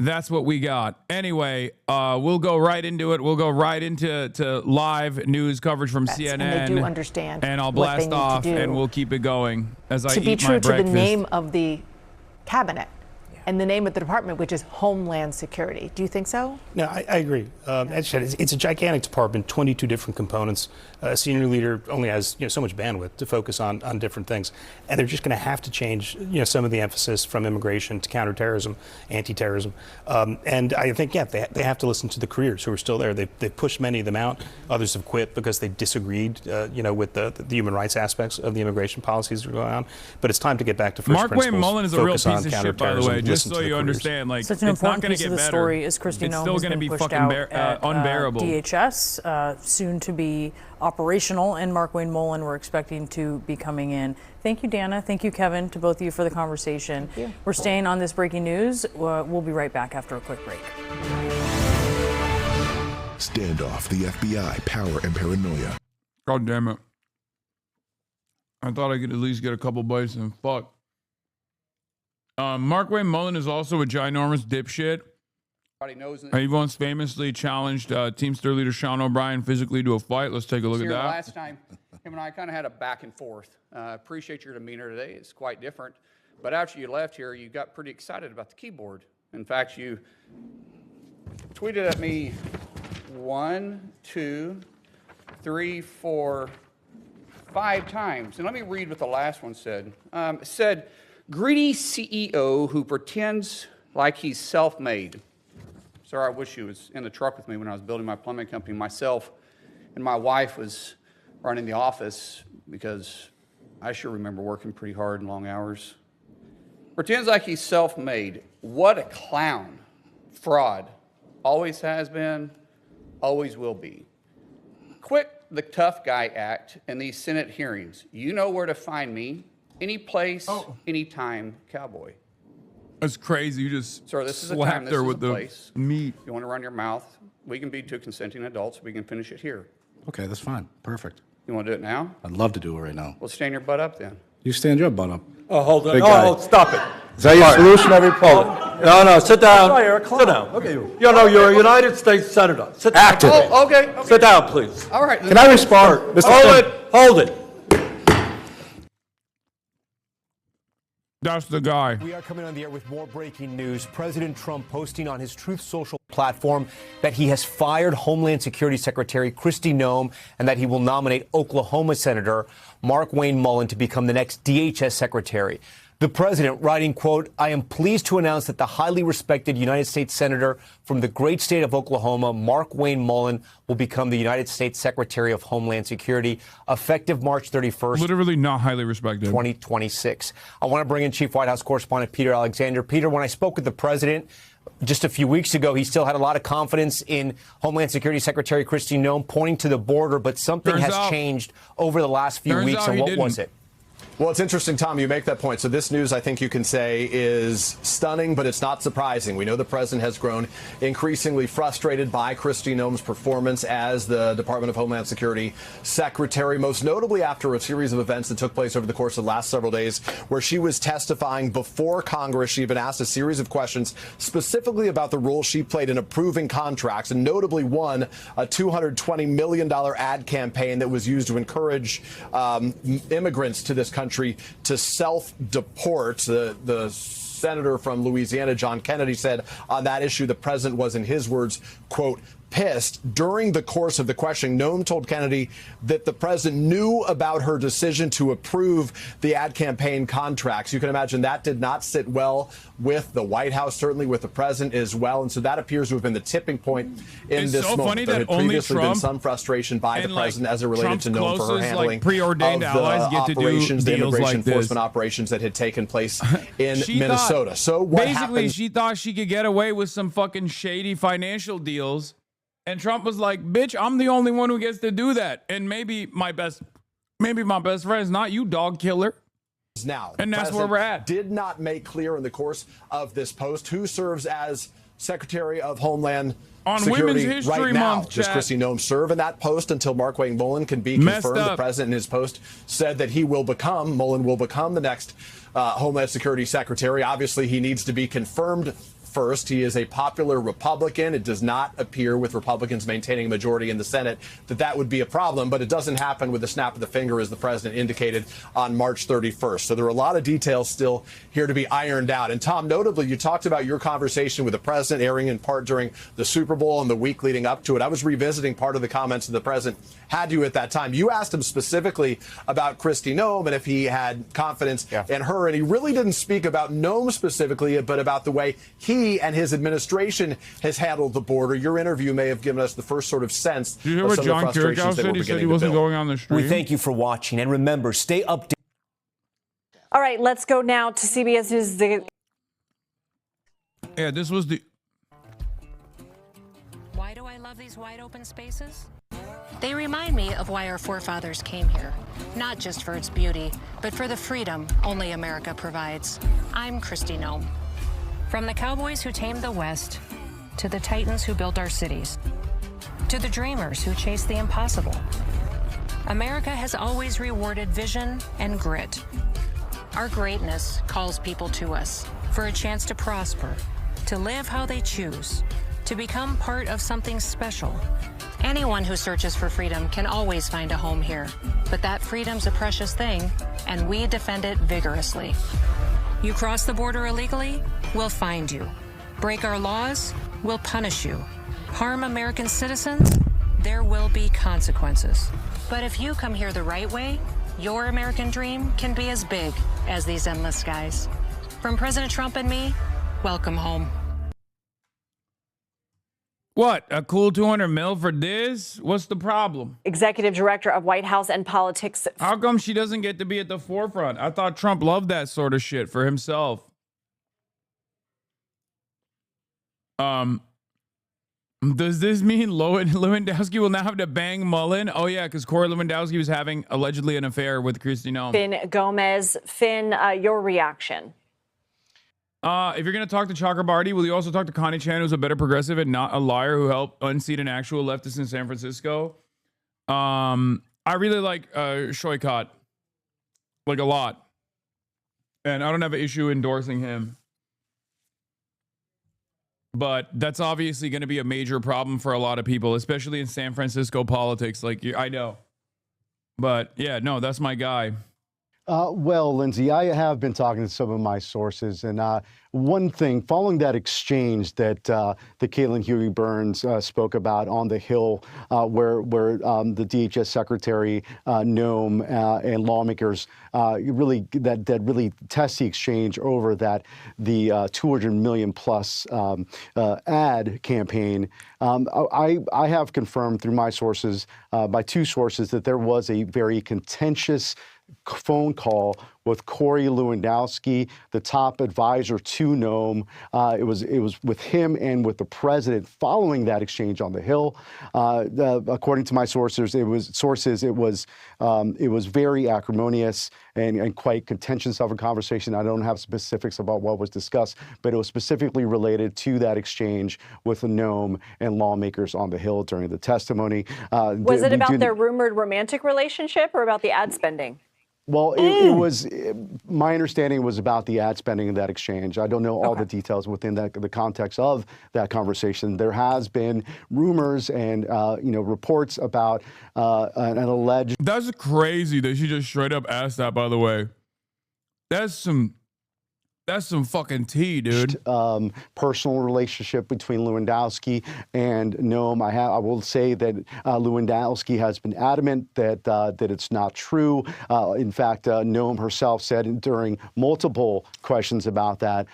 That's what we got. Anyway, we'll go right into it. We'll go right into live news coverage from CNN. And they do understand. And I'll blast off, and we'll keep it going as I eat my breakfast. To be true to the name of the cabinet and the name of the department, which is Homeland Security. Do you think so? No, I agree. As I said, it's a gigantic department, 22 different components. A senior leader only has so much bandwidth to focus on different things, and they're just going to have to change some of the emphasis from immigration to counterterrorism, anti-terrorism, and I think they have to listen to the careers who are still there. They've pushed many of them out. Others have quit because they disagreed, with the human rights aspects of the immigration policies that are going on. But it's time to get back to first principles. Mark Wayne Mullen is a real piece of shit, by the way. Just so you understand, like, such an it's not important going to piece get of the better. story is Kristi It's Noem still has going to been be pushed fucking out at, unbearable. DHS, soon to be operational, and Mark Wayne Mullen we're expecting to be coming in. Thank you, Dana. Thank you, Kevin, to both of you for the conversation. Thank you. We're staying on this breaking news. We'll be right back after a quick break. Standoff, the FBI, power and paranoia. God damn it. I thought I could at least get a couple bites and fuck. Mark Wayne Mullen is also a ginormous dipshit. Knows He once famously challenged Teamster leader Sean O'Brien physically to a fight. Let's take a look at that. Last time, him and I kind of had a back and forth. Appreciate your demeanor today. It's quite different. But after you left here, you got pretty excited about the keyboard. In fact, you tweeted at me 1, 2, 3, 4, 5 times. And let me read what the last one said. It said, greedy CEO who pretends like he's self-made. Sir, I wish you was in the truck with me when I was building my plumbing company. Myself and my wife was running the office because I sure remember working pretty hard and long hours. Pretends like he's self-made. What a clown. Fraud. Always has been, always will be. Quit the tough guy act in these Senate hearings. You know where to find me. Any place, anytime, cowboy. That's crazy. You just Sir, this is a slapped time, this her is with a the place. meat. If you want to run your mouth, we can be two consenting adults. We can finish it here. Okay, that's fine. Perfect. You want to do it now? I'd love to do it right now. Well, stand your butt up then. You stand your butt up. Oh, hold on. Big guy. Oh, stop it. Is that your solution every poll? No, sit down. Sit down. Okay. You know, you're a United States Senator. Sit down. Active. Oh, okay. Sit down, please. All right. Can I respond? Mr. Hold it. That's the guy. We are coming on the air with more breaking news. President Trump posting on his Truth Social platform that he has fired Homeland Security Secretary Kristi Noem and that he will nominate Oklahoma Senator Mark Wayne Mullen to become the next DHS Secretary. The president writing, quote, I am pleased to announce that the highly respected United States Senator from the great state of Oklahoma, Mark Wayne Mullen, will become the United States Secretary of Homeland Security effective March 31st. Literally not highly respected. 2026. I want to bring in Chief White House Correspondent Peter Alexander. Peter, when I spoke with the president just a few weeks ago, he still had a lot of confidence in Homeland Security Secretary Kristi Noem, pointing to the border, but something has changed over the last few weeks, and what was it? Well, it's interesting, Tom, you make that point. So this news, I think you can say, is stunning, but it's not surprising. We know the president has grown increasingly frustrated by Kristi Noem's performance as the Department of Homeland Security secretary, most notably after a series of events that took place over the course of the last several days, where she was testifying before Congress. She had been asked a series of questions specifically about the role she played in approving contracts, and notably one, a $220 million ad campaign that was used to encourage immigrants to this country to self-deport. The senator from Louisiana, John Kennedy, said on that issue the president was, in his words, quote, pissed. During the course of the questioning, Noem told Kennedy that the president knew about her decision to approve the ad campaign contracts. You can imagine that did not sit well with the White House, certainly with the president as well. And so that appears to have been the tipping point in this moment. Funny there that had previously only Trump been some frustration by the president as it related Trump's to Noem for her handling preordained of the allies get to do operations, the deals immigration like this. enforcement operations that had taken place in She Minnesota. thought- So what basically, happened? she thought she could get away with some fucking shady financial deals. And Trump was like, bitch, I'm the only one who gets to do that. And maybe my best friend is not you, dog killer. Now, and that's where we're at. Did not make clear in the course of this post who serves as Secretary of Homeland on Security Women's History right now. Month. Does Kristi Noem serve in that post until Mark Wayne Mullen can be confirmed? The president in his post said that Mullen will become the next Homeland Security Secretary. Obviously, he needs to be confirmed first. He is a popular Republican. It does not appear, with Republicans maintaining a majority in the Senate, that would be a problem, but it doesn't happen with the snap of the finger, as the president indicated on March 31st. So there are a lot of details still here to be ironed out. And Tom, notably, you talked about your conversation with the president airing in part during the Super Bowl and the week leading up to it. I was revisiting part of the comments that the president had to you at that time. You asked him specifically about Kristi Noem and if he had confidence in her, and he really didn't speak about Noem specifically, but about the way he and his administration has handled the border. Your interview may have given us the first sort of sense Did you hear of what some John of the frustrations that said? we're He said beginning he to wasn't build. going on the stream. We thank you for watching, and remember, stay updated. All right, let's go now to CBS News. Yeah, this was the... Why do I love these wide open spaces? They remind me of why our forefathers came here. Not just for its beauty, but for the freedom only America provides. I'm Kristi Noem. From the cowboys who tamed the West, to the titans who built our cities, to the dreamers who chased the impossible, America has always rewarded vision and grit. Our greatness calls people to us for a chance to prosper, to live how they choose, to become part of something special. Anyone who searches for freedom can always find a home here, but that freedom's a precious thing, and we defend it vigorously. You cross the border illegally, we'll find you. Break our laws, we'll punish you. Harm American citizens, there will be consequences. But if you come here the right way, your American dream can be as big as these endless skies. From President Trump and me, welcome home. What, a cool 200 mil for this? What's the problem? Executive Director of White House and Politics. How come she doesn't get to be at the forefront? I thought Trump loved that sort of shit for himself. Does this mean Lewandowski will now have to bang Mullen? Oh, yeah, because Corey Lewandowski was having allegedly an affair with Kristi Noem. Finn Gomez. Finn, your reaction? If you're going to talk to Chakrabarty, will you also talk to Connie Chan, who's a better progressive and not a liar who helped unseat an actual leftist in San Francisco? I really like Shoykot, like a lot. And I don't have an issue endorsing him. But that's obviously going to be a major problem for a lot of people, especially in San Francisco politics. Like, I know. But yeah, no, that's my guy. Well, Lindsay, I have been talking to some of my sources, and one thing, following that exchange that Caitlin Huey Burns spoke about on the Hill, where the DHS Secretary Noem and lawmakers really really test the exchange over the 200 million plus ad campaign. I have confirmed through my sources, by two sources, that there was a very contentious phone call with Corey Lewandowski, the top advisor to Noem. It was with him and with the president following that exchange on the Hill. According to my sources, it was very acrimonious and quite contentious of a conversation. I don't have specifics about what was discussed, but it was specifically related to that exchange with Noem and lawmakers on the Hill during the testimony. Was it about their rumored romantic relationship or about the ad spending? Well, it was, my understanding was about the ad spending in that exchange. I don't know all the details within the context of that conversation. There has been rumors and, reports about an alleged... That's crazy that she just straight up asked that, by the way. That's some fucking tea, dude. Personal relationship between Lewandowski and Noem. I will say that Lewandowski has been adamant that it's not true. In fact, Noem herself said during multiple questions about that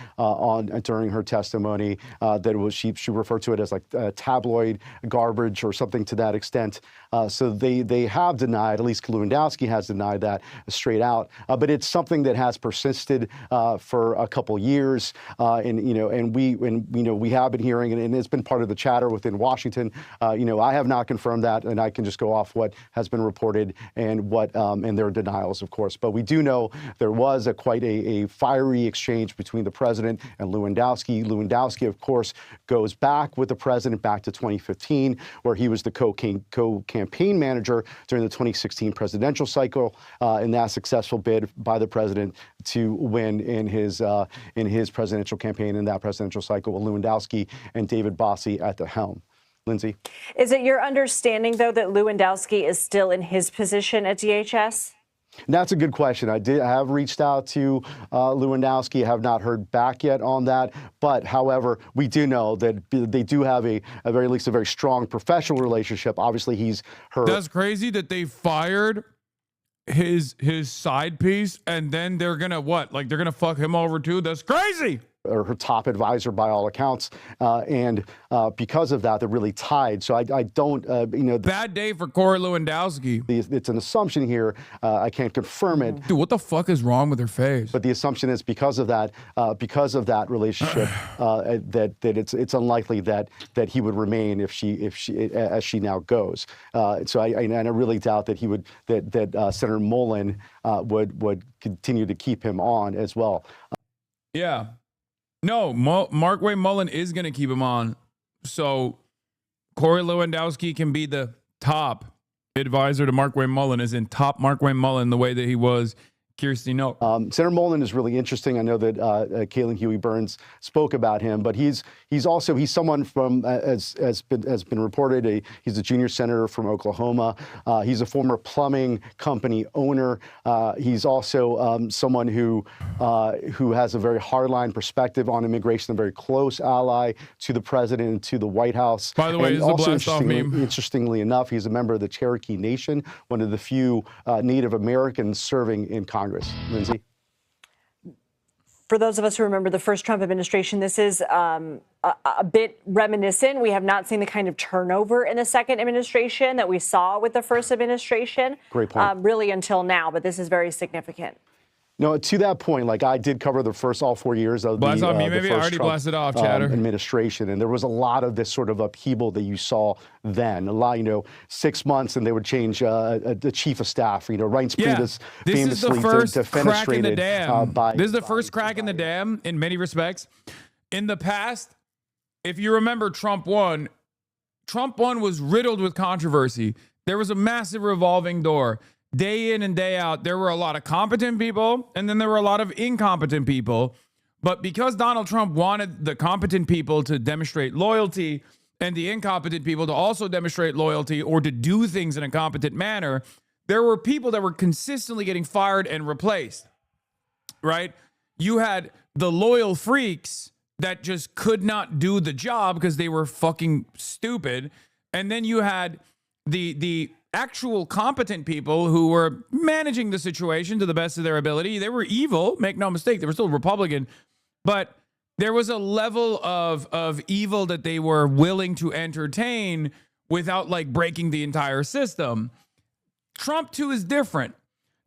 during her testimony that it was she referred to it as like tabloid garbage or something to that extent. So they have denied, at least Lewandowski has denied that straight out. But it's something that has persisted for a couple years, and we have been hearing, and it's been part of the chatter within Washington. I have not confirmed that, and I can just go off what has been reported and and their denials, of course. But we do know there was quite a fiery exchange between the president and Lewandowski. Lewandowski, of course, goes back with the president back to 2015, where he was the co-campaign manager during the 2016 presidential cycle, in that successful bid by the president to win in his in his presidential campaign in that presidential cycle with Lewandowski and David Bossie at the helm. Lindsay? Is it your understanding, though, that Lewandowski is still in his position at DHS? That's a good question. I have reached out to Lewandowski. I have not heard back yet on that. But, however, we do know that they do have at very least a very strong professional relationship. Obviously, he's her. That's crazy that they fired his side piece and then they're gonna what? Like they're gonna fuck him over too? That's crazy. Or her top advisor by all accounts. And because of that, they're really tied. So I don't, Bad day for Corey Lewandowski. It's an assumption here. I can't confirm it. Dude, what the fuck is wrong with her face? But the assumption is because of that relationship, that it's unlikely that he would remain if she as she now goes. So I really doubt that that Senator Mullen would continue to keep him on as well. Yeah. No, Markwayne Mullen is going to keep him on. So Corey Lewandowski can be the top advisor to Markwayne Mullen, as in top Markwayne Mullen, the way that he was Kristi Noem. Senator Mullen is really interesting. I know that Kaylin Huey Burns spoke about him, but he's someone from, as been reported, he's a junior senator from Oklahoma. He's a former plumbing company owner. He's also someone who has a very hardline perspective on immigration, a very close ally to the president and to the White House. By the way, and this is a also blast off meme. Interestingly enough, he's a member of the Cherokee Nation, one of the few Native Americans serving in Congress. Lindsay? For those of us who remember the first Trump administration, this is a bit reminiscent. We have not seen the kind of turnover in the second administration that we saw with the first administration. Great point. Really until now, but this is very significant. No, to that point, like I did cover the first all 4 years of Blast off me, the maybe I first already Trump, blasted off, chatter. Administration, and there was a lot of this sort of upheaval that you saw then. A lot, 6 months, and they would change the chief of staff. Reince Priebus famously is the first crack in the defenestrated dam. by. This is the first crack in the dam in many respects. In the past, if you remember, Trump 1 was riddled with controversy. There was a massive revolving door. Day in and day out, there were a lot of competent people, and then there were a lot of incompetent people. But because Donald Trump wanted the competent people to demonstrate loyalty and the incompetent people to also demonstrate loyalty or to do things in a competent manner, there were people that were consistently getting fired and replaced, right? You had the loyal freaks that just could not do the job because they were fucking stupid. And then you had the actual competent people who were managing the situation to the best of their ability. They were evil, make no mistake. They were still Republican, but there was a level of evil that they were willing to entertain without like breaking the entire system. Trump 2 is different.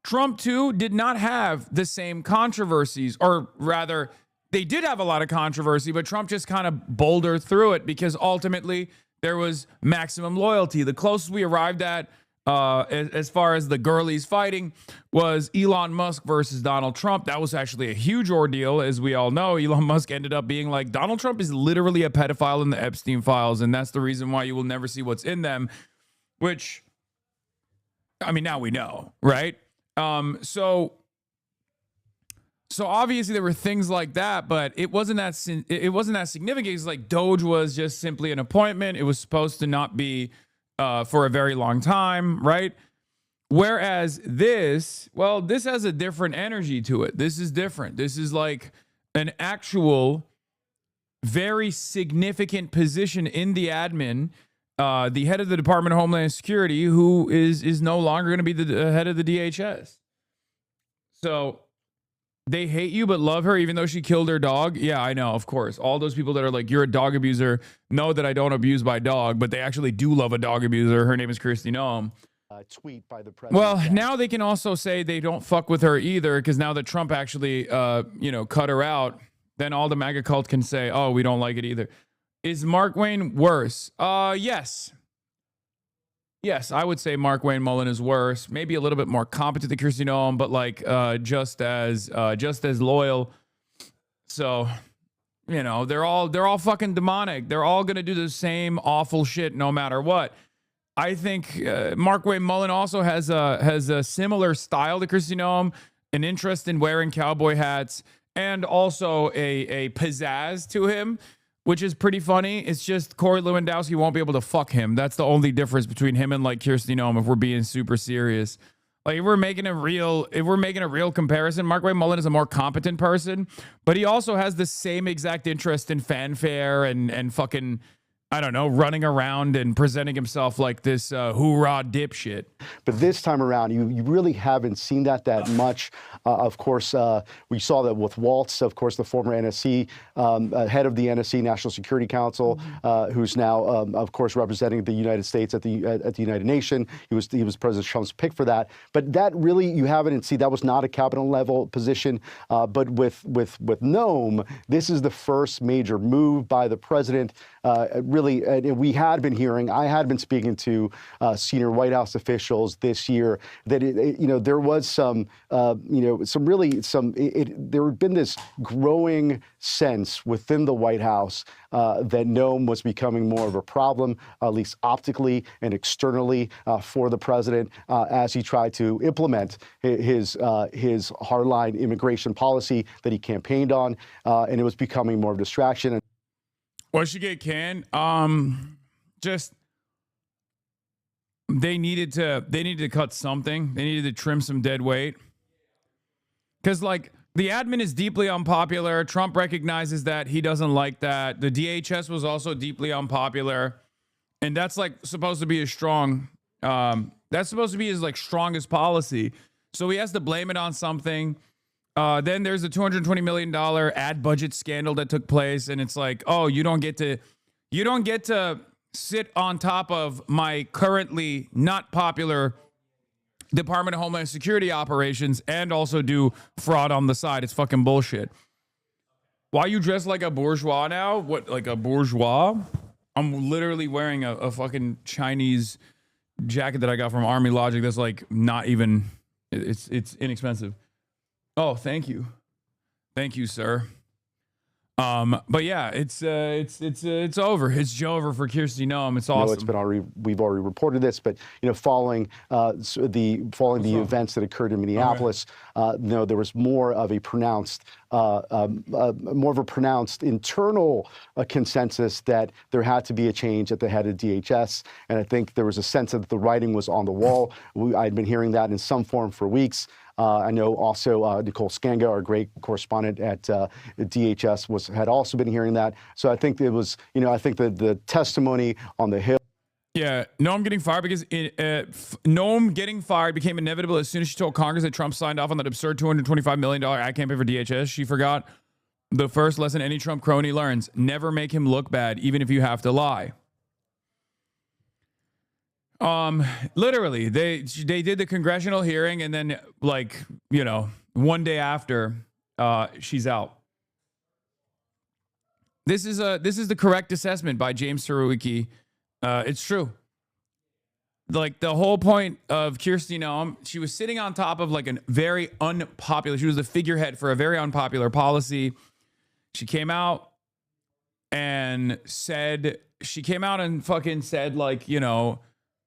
Trump 2 did not have the same controversies, or rather, they did have a lot of controversy, but Trump just kind of bouldered through it because ultimately there was maximum loyalty. The closest we arrived at as far as the girlies fighting was Elon Musk versus Donald Trump. That was actually a huge ordeal. As we all know, Elon Musk ended up being like, Donald Trump is literally a pedophile in the Epstein files, and that's the reason why you will never see what's in them, which, I mean, now we know, right? So obviously there were things like that, but it wasn't that significant. It's like Doge was just simply an appointment. It was supposed to not be for a very long time, right? Whereas this has a different energy to it. This is different. This is like an actual very significant position in the admin, the head of the Department of Homeland Security, who is no longer going to be the head of the DHS. So they hate you but love her even though she killed her dog. Yeah, I know, of course. All those people that are like, you're a dog abuser, know that I don't abuse my dog, but they actually do love a dog abuser. Her name is Kristi Noem. Tweet by the president. Well, now they can also say they don't fuck with her either, because now that Trump actually, cut her out, then all the MAGA cult can say, oh, we don't like it either. Is Markwayne worse? Yes. Yes, I would say Markwayne Mullen is worse. Maybe a little bit more competent than Kristi Noem, but like just as loyal. So, they're all fucking demonic. They're all gonna do the same awful shit no matter what. I think Markwayne Mullen also has a similar style to Kristi Noem, an interest in wearing cowboy hats and also a pizzazz to him, which is pretty funny. It's just Corey Lewandowski won't be able to fuck him. That's the only difference between him and like Kristi Noem, if we're being super serious. Like if we're making a real comparison, Markwayne Mullin is a more competent person, but he also has the same exact interest in fanfare and fucking, I don't know, running around and presenting himself like this hoorah dipshit. But this time around, you really haven't seen that much. Of course, we saw that with Waltz, of course, the former NSC, head of the NSC, National Security Council, who's now, of course, representing the United States at the United Nations. He was President Trump's pick for that. But that really, you haven't seen, that was not a cabinet level position. But with Noem, this is the first major move by the president. Really, we had been hearing, I had been speaking to senior White House officials this year that there was there had been this growing sense within the White House that Noem was becoming more of a problem, at least optically and externally, for the president as he tried to implement his hardline immigration policy that he campaigned on, and it was becoming more of a distraction. Well, she get canned. Just they needed to cut something. They needed to trim some dead weight. Because like the admin is deeply unpopular. Trump recognizes that. He doesn't like that. The DHS was also deeply unpopular. And that's like supposed to be his that's supposed to be his like strongest policy. So he has to blame it on something. Then there's a $220 million ad budget scandal that took place, and it's like, oh, you don't get to sit on top of my currently not popular Department of Homeland Security operations and also do fraud on the side. It's fucking bullshit. Why you dressed like a bourgeois now? What, like a bourgeois? I'm literally wearing a fucking Chinese jacket that I got from Army Logic that's like not even, it's inexpensive. Oh, thank you, sir. But yeah, it's over. It's over for Kristi Noem. It's awesome. It's been we've already reported this, but following the events that occurred in Minneapolis, there was more of a pronounced internal consensus that there had to be a change at the head of DHS, and I think there was a sense that the writing was on the wall. I'd been hearing that in some form for weeks. I know also Nicole Skanga, our great correspondent at DHS, had also been hearing that. So I think it was, I think the testimony on the Hill. Yeah, Noem getting fired because Noem getting fired became inevitable as soon as she told Congress that Trump signed off on that absurd $225 million ad campaign for DHS. She forgot the first lesson any Trump crony learns: never make him look bad, even if you have to lie. Literally, they did the congressional hearing, and then one day after, she's out. This is the correct assessment by James Surowiecki. It's true. Like the whole point of Kristi Noem, she was sitting on top of like a very unpopular. She was the figurehead for a very unpopular policy. She came out and fucking said like,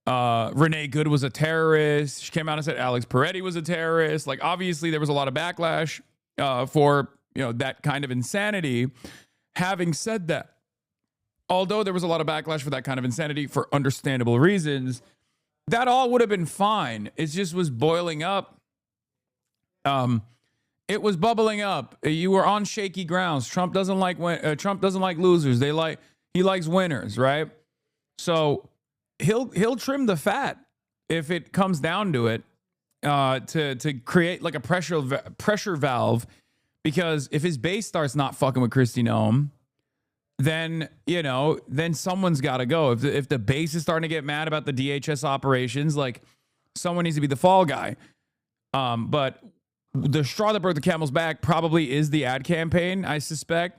Renee Good was a terrorist. She came out and said Alex Peretti was a terrorist. Like, obviously, there was a lot of backlash for that kind of insanity. Having said that, although there was a lot of backlash for that kind of insanity for understandable reasons, that all would have been fine. It just was boiling up. It was bubbling up. You were on shaky grounds. Trump doesn't like losers. He likes winners, right? So he'll trim the fat if it comes down to it, to create like a pressure valve, because if his base starts not fucking with Kristi Noem, then someone's got to go. If the base is starting to get mad about the DHS operations, like someone needs to be the fall guy. But the straw that broke the camel's back probably is the ad campaign, I suspect.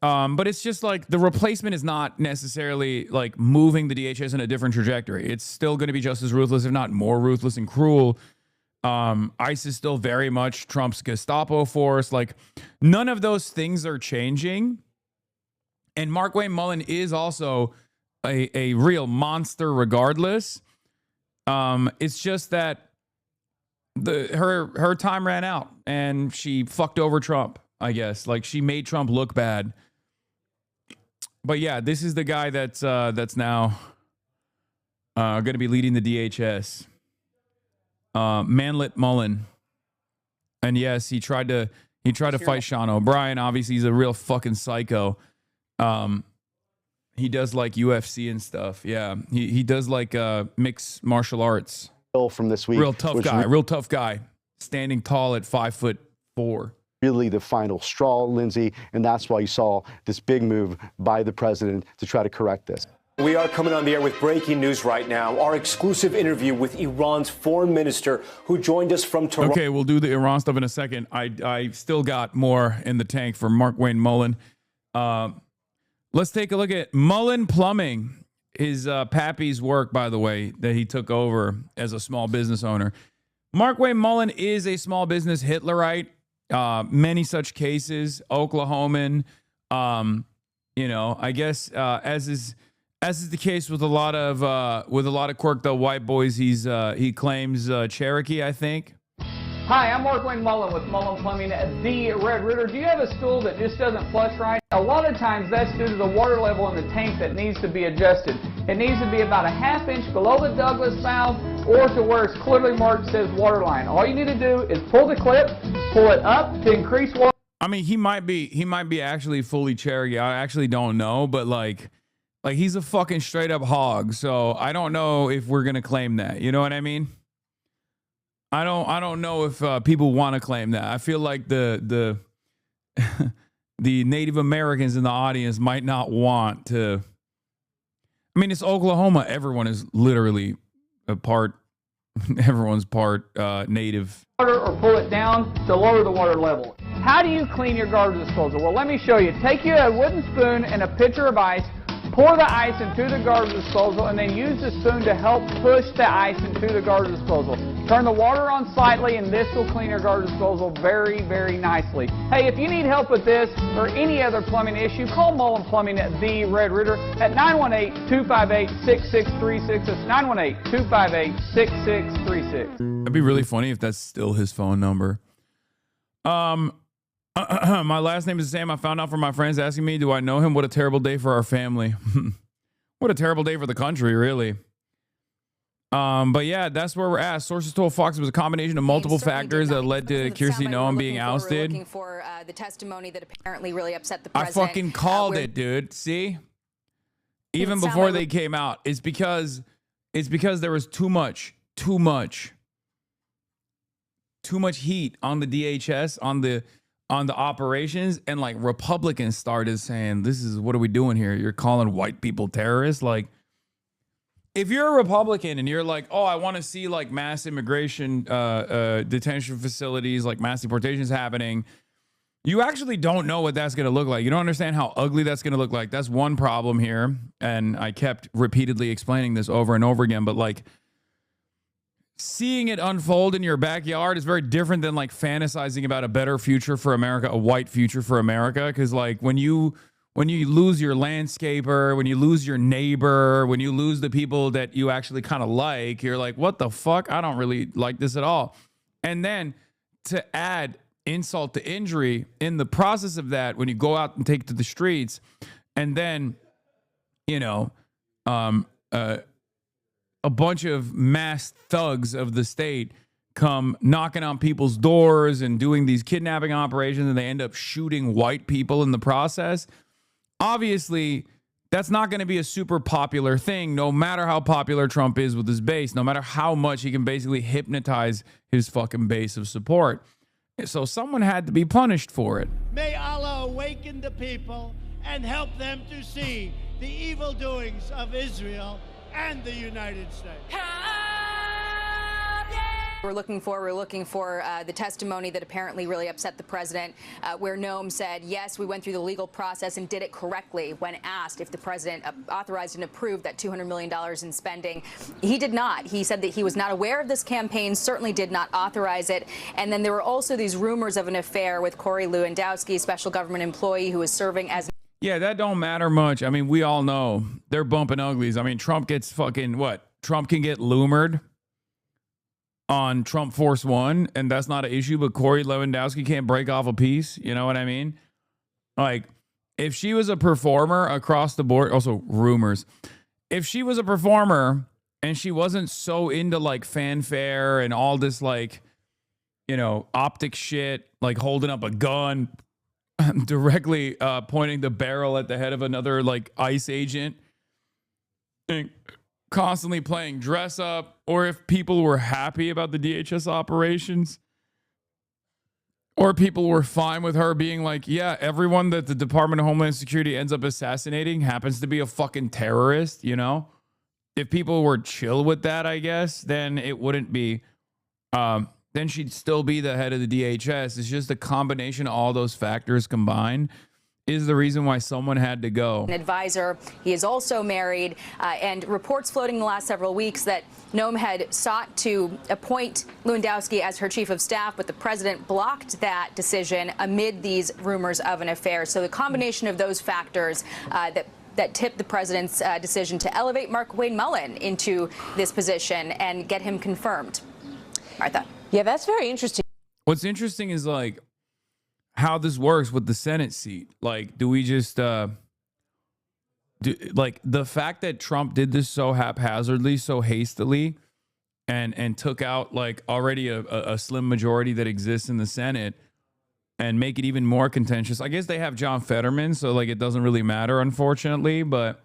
But it's just like the replacement is not necessarily like moving the DHS in a different trajectory. It's still going to be just as ruthless, if not more ruthless and cruel. ICE is still very much Trump's Gestapo force. Like, none of those things are changing. And Markwayne Mullin is also a real monster regardless. It's just that her time ran out and she fucked over Trump, I guess. Like she made Trump look bad. But yeah, this is the guy that's now going to be leading the DHS. Manlet Mullen. And yes, he tried to fight Sean O'Brien. Obviously, he's a real fucking psycho. He does like UFC and stuff. Yeah, he does like mixed martial arts. From this week, real tough guy, standing tall at 5'4". Really the final straw, Lindsay, and that's why you saw this big move by the president to try to correct this. We are coming on the air with breaking news right now. Our exclusive interview with Iran's foreign minister who joined us from Toronto. Okay, we'll do the Iran stuff in a second. I still got more in the tank for Markwayne Mullen. Let's take a look at Mullen Plumbing. His pappy's work, by the way, that he took over as a small business owner. Markwayne Mullen is a small business Hitlerite. Many such cases. Oklahoman. I guess as is the case with a lot of quirked up white boys, he claims Cherokee, I think. Hi, I'm Markwayne Mullen with Mullen Plumbing, the Red Rooter. Do you have a stool that just doesn't flush right? A lot of times that's due to the water level in the tank that needs to be adjusted. It needs to be about a ½ inch below the Douglas valve or to where it's clearly marked says water line. All you need to do is pull the clip, pull it up to increase water. I mean, he might be actually fully Cherokee. I actually don't know, but like he's a fucking straight up hog. So I don't know if we're gonna claim that. You know what I mean? I don't know if people want to claim that. I feel like the the Native Americans in the audience might not want to. I mean, it's Oklahoma. Everyone is literally everyone's part native. Or pull it down to lower the water level. How do you clean your garbage disposal? Well, let me show you. Take you a wooden spoon and a pitcher of ice. Pour the ice into the garbage disposal and then use the spoon to help push the ice into the garbage disposal. Turn the water on slightly and this will clean your garbage disposal very, very nicely. Hey, if you need help with this or any other plumbing issue, call Mullen Plumbing at the Red Rooter at 918-258-6636. That's 918-258-6636. That'd be really funny if that's still his phone number. My last name is Sam. I found out from my friends asking me, do I know him? What a terrible day for our family. What a terrible day for the country, really. But yeah, that's where we're at. Sources told Fox it was a combination of multiple factors that led to Kristi Noem being ousted. Looking for the testimony that apparently really upset the I president. fucking called it, dude. See? Even before they came out. It's because there was too much heat on the DHS, on the operations, and like Republicans started saying, what are we doing here? You're calling white people terrorists? Like, if you're a Republican and you're like, oh, I want to see like mass immigration detention facilities, like mass deportations happening, you actually don't know what that's going to look like. You don't understand how ugly that's going to look like. That's one problem here. And I kept repeatedly explaining this over and over again, but like, seeing it unfold in your backyard is very different than like fantasizing about a better future for America, a white future for America. Because like when you lose your landscaper, when you lose your neighbor, when you lose the people that you actually kind of like, you're like, what the fuck? I don't really like this at all. And then to add insult to injury in the process of that, when you go out and take to the streets, and then, a bunch of mass thugs of the state come knocking on people's doors and doing these kidnapping operations, and they end up shooting white people in the process. Obviously, that's not going to be a super popular thing, no matter how popular Trump is with his base, no matter how much he can basically hypnotize his fucking base of support. So someone had to be punished for it. May Allah awaken the people and help them to see the evil doings of Israel and the United States. We're looking for the testimony that apparently really upset the president, where Noem said, yes, we went through the legal process and did it correctly when asked if the president authorized and approved that $200 million in spending. He did not. He said that he was not aware of this campaign, certainly did not authorize it. And then there were also these rumors of an affair with Corey Lewandowski, special government employee who was serving as... Yeah, that don't matter much. I mean, we all know they're bumping uglies. I mean, Trump gets fucking what? Trump can get loomered. on Trump Force One, and that's not an issue, but Corey Lewandowski can't break off a piece. You know what I mean? Like, if she was a performer across the board, also rumors, if she was a performer and she wasn't so into like fanfare and all this like, you know, optic shit, like holding up a gun, directly pointing the barrel at the head of another like ICE agent, and constantly playing dress up, or if people were happy about the DHS operations, or people were fine with her being like, yeah, everyone that the Department of Homeland Security ends up assassinating happens to be a fucking terrorist, you know? If people were chill with that, I guess, then it wouldn't be, then she'd still be the head of the DHS. It's just a combination of all those factors combined is the reason why someone had to go. An advisor. He is also married, and reports floating in the last several weeks that Noem had sought to appoint Lewandowski as her chief of staff, but the president blocked that decision amid these rumors of an affair. So the combination of those factors that tipped the president's decision to elevate Markwayne Mullin into this position and get him confirmed. Martha. Yeah, that's very interesting. What's interesting is like how this works with the Senate seat. Like, do we just like the fact that Trump did this so haphazardly, so hastily, and took out like already a slim majority that exists in the Senate and make it even more contentious. I guess they have John Fetterman, so like it doesn't really matter, unfortunately, but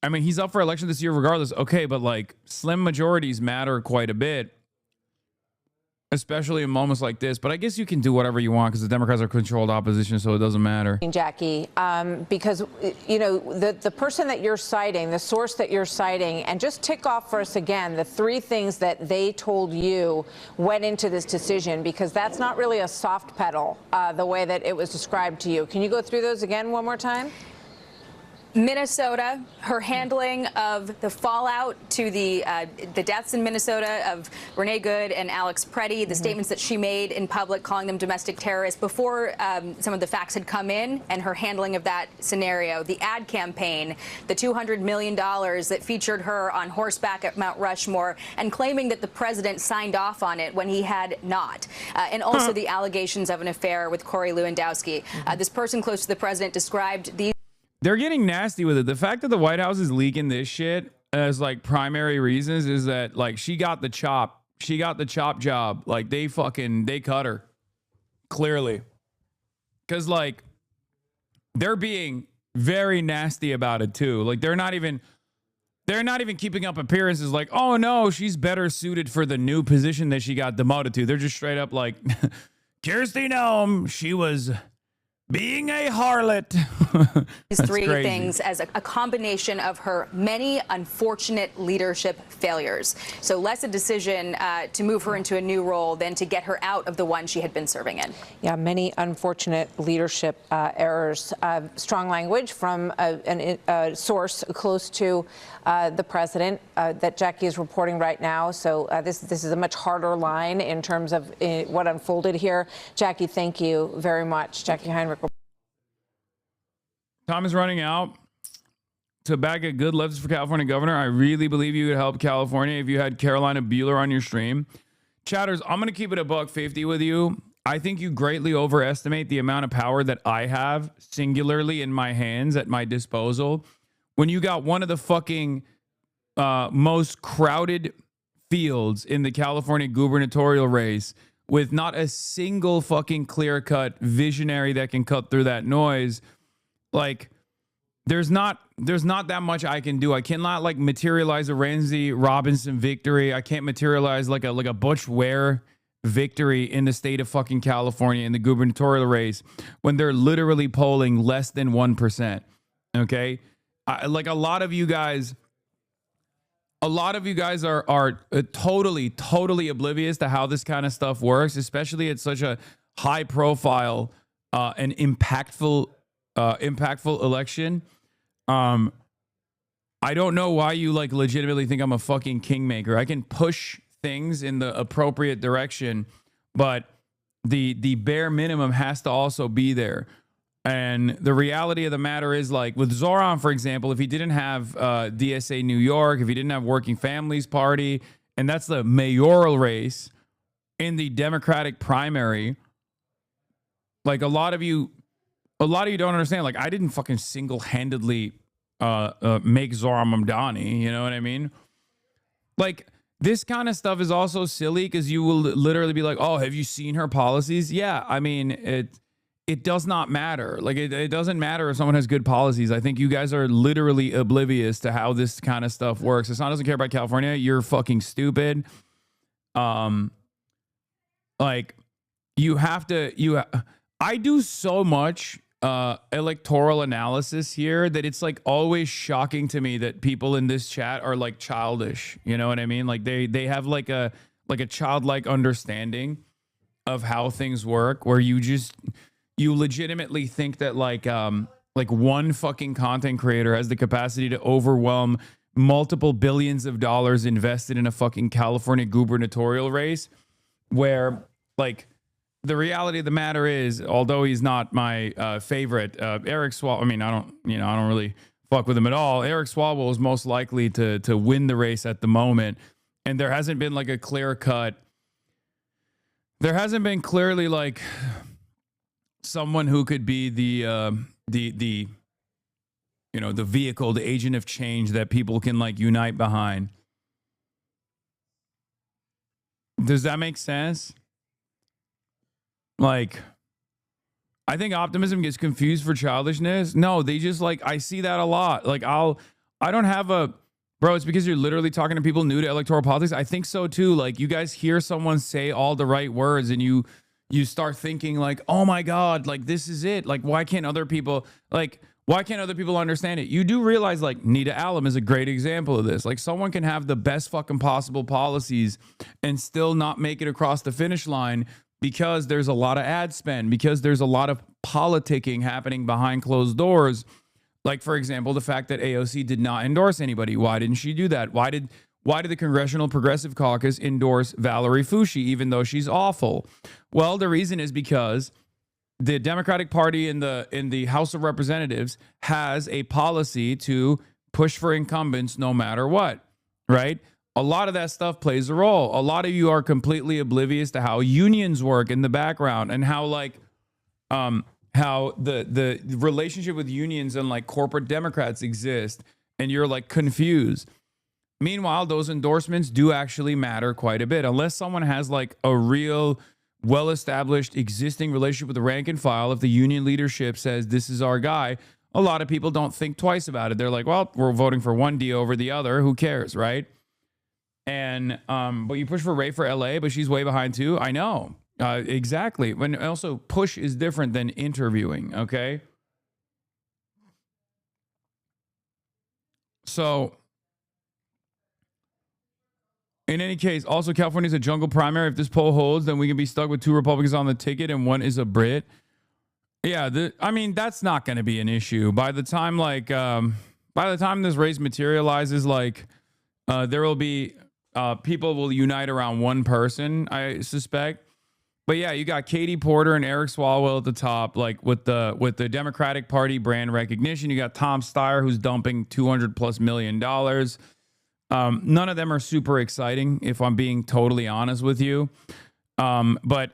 I mean, he's up for election this year regardless. Okay, but like slim majorities matter quite a bit, especially in moments like this. But I guess you can do whatever you want because the Democrats are controlled opposition, so it doesn't matter. Jackie, because, you know, the person that you're citing, the source that you're citing, and just tick off for us again the three things that they told you went into this decision, because that's not really a soft pedal the way that it was described to you. Can you go through those again one more time? Minnesota, her handling of the fallout to the deaths in Minnesota of Renee Good and Alex Preddy, the statements that she made in public calling them domestic terrorists before some of the facts had come in, and her handling of that scenario, the ad campaign, the $200 million that featured her on horseback at Mount Rushmore and claiming that the president signed off on it when he had not, and also the allegations of an affair with Corey Lewandowski. This person close to the president described these. They're getting nasty with it. The fact that the White House is leaking this shit as like primary reasons is that like she got the chop. She got the chop job. Like they cut her. Clearly. Cause like they're being very nasty about it too. Like they're not even keeping up appearances like, oh no, she's better suited for the new position that she got demoted to. They're just straight up like Kristi Noem, she was being a harlot. These three things as a combination of her many unfortunate leadership failures. So less a decision to move her into a new role than to get her out of the one she had been serving in. Yeah, many unfortunate leadership errors. Strong language from a source close to the president that Jackie is reporting right now. So this is a much harder line in terms of what unfolded here. Jackie, thank you very much. Jackie Heinrich. Time is running out. To back a good leftist for California governor, I really believe you would help California if you had Carolina Bueller on your stream. Chatters, I'm going to keep it $1.50 with you. I think you greatly overestimate the amount of power that I have singularly in my hands at my disposal. When you got one of the fucking most crowded fields in the California gubernatorial race with not a single fucking clear-cut visionary that can cut through that noise, like there's not that much I can do. I cannot like materialize a Ramsey Robinson victory. I can't materialize like a Butch Ware victory in the state of fucking California in the gubernatorial race when they're literally polling less than 1%. Okay, like a lot of you guys are totally oblivious to how this kind of stuff works, especially at such a high profile and impactful election. I don't know why you like legitimately think I'm a fucking kingmaker. I can push things in the appropriate direction, but the bare minimum has to also be there. And the reality of the matter is, like with Zoran, for example, if he didn't have DSA New York, if he didn't have Working Families Party, and that's the mayoral race in the Democratic primary, like a lot of you don't understand. Like I didn't fucking single-handedly make Zoran Mamdani. You know what I mean? Like this kind of stuff is also silly because you will literally be like, "Oh, have you seen her policies?" Yeah, I mean it does not matter. Like it doesn't matter if someone has good policies. I think you guys are literally oblivious to how this kind of stuff works. If someone doesn't care about California, you're fucking stupid. Like you have to. I do so much electoral analysis here that it's like always shocking to me that people in this chat are like childish. You know what I mean? Like they have like a childlike understanding of how things work, where you legitimately think that like one fucking content creator has the capacity to overwhelm multiple billions of dollars invested in a fucking California gubernatorial race, where like the reality of the matter is, although he's not my favorite, Eric Swalwell, I mean, I don't really fuck with him at all. Eric Swalwell is most likely to win the race at the moment, and there hasn't been like a clear cut. There hasn't been clearly like someone who could be the vehicle, the agent of change that people can like unite behind. Does that make sense? Like, I think optimism gets confused for childishness. No, they just like, I see that a lot. Like I don't have a, bro, it's because you're literally talking to people new to electoral politics. I think so too. Like you guys hear someone say all the right words and you start thinking like, oh my God, like this is it. Like, why can't other people understand it? You do realize like Nita Allen is a great example of this. Like someone can have the best fucking possible policies and still not make it across the finish line because there's a lot of ad spend, because there's a lot of politicking happening behind closed doors. Like, for example, the fact that AOC did not endorse anybody. Why didn't she do that? Why did the Congressional Progressive Caucus endorse Valerie Foushee, even though she's awful? Well, the reason is because the Democratic Party in the House of Representatives has a policy to push for incumbents no matter what, right? A lot of that stuff plays a role. A lot of you are completely oblivious to how unions work in the background and how like how the relationship with unions and like corporate Democrats exist, and you're like confused. Meanwhile, those endorsements do actually matter quite a bit. Unless someone has like a real well-established existing relationship with the rank and file, if the union leadership says this is our guy, a lot of people don't think twice about it. They're like, well, we're voting for one D over the other. Who cares, right? And but you push for Ray for LA, but she's way behind too. I know. Exactly. When also push is different than interviewing, okay? So in any case, also California is a jungle primary. If this poll holds, then we can be stuck with 2 Republicans on the ticket and 1 is a Brit. Yeah, I mean, that's not going to be an issue. By the time this race materializes, like there will be people will unite around one person, I suspect. But yeah, you got Katie Porter and Eric Swalwell at the top, like with the Democratic Party brand recognition. You got Tom Steyer, who's dumping $200+ million. None of them are super exciting, if I'm being totally honest with you. But